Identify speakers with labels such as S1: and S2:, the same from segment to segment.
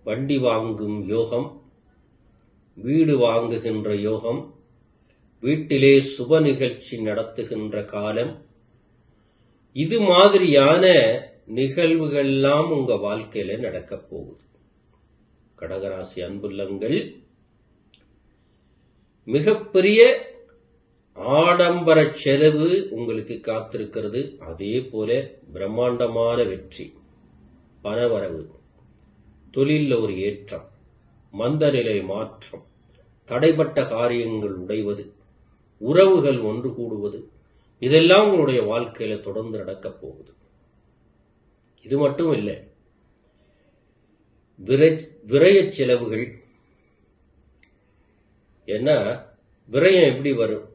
S1: வண்டி வாங்கும் யோகம், வீடு வாங்குகின்ற யோகம், வீட்டிலே சுப நிகழ்ச்சி நடத்துகின்ற காலம், இது மாதிரியான நிகழ்வுகள்லாம் உங்க வாழ்க்கையில நடக்கப் போகுது. கடகராசி அன்புள்ளங்கள், மிகப்பெரிய ஆடம்பர செலவு உங்களுக்கு காத்திருக்கிறது. அதே போல பிரம்மாண்டமான வெற்றி, பணவரவு, தொழிலில் ஒரு ஏற்றம், மந்தநிலை மாற்றம், தடைப்பட்ட காரியங்கள் உடைவது, உறவுகள் ஒன்று கூடுவது, இதெல்லாம் உங்களுடைய வாழ்க்கையில தொடர்ந்து நடக்கப் போகுது. இது மட்டும் இல்லை, விரய செலவுகள். ஏன்னா விரயம் எப்படி வரும்?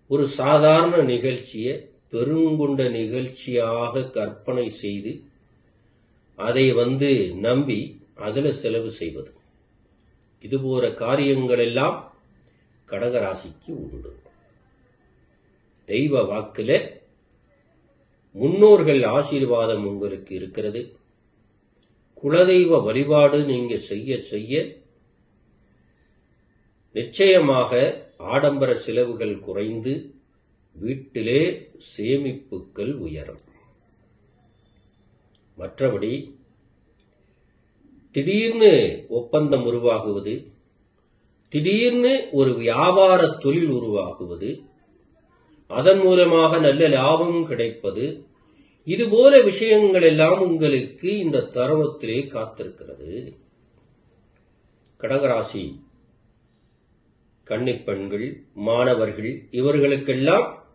S1: ஒரு சாதாரண நிகழ்ச்சியை பெருங்கொண்ட நிகழ்ச்சியாக கற்பனை செய்து அதை நம்பி அதுல செலவு செய்வது, இதுபோற காரியங்கள் எல்லாம் கடகராசிக்கு உண்டு. தெய்வ வாக்குல முன்னோர்கள் ஆசீர்வாதம் உங்களுக்கு இருக்கிறது. குலதெய்வ வழிபாடு நீங்க செய்ய செய்ய நிச்சயமாக ஆடம்பர செலவுகள் குறைந்து வீட்டிலே சேமிப்புகள் உயரும். மற்றபடி திடீர்னு ஒப்பந்தம் உருவாகுவது, திடீர்னு ஒரு வியாபார தொழில் உருவாகுவது, அதன் மூலமாக நல்ல லாபம் கிடைப்பது, இதுபோல விஷயங்கள் எல்லாம் உங்களுக்கு இந்த தருணத்திலே காத்திருக்கிறது. கடகராசி கன்னிப்பெண்கள், மாணவர்கள், இவர்களுக்கெல்லாம்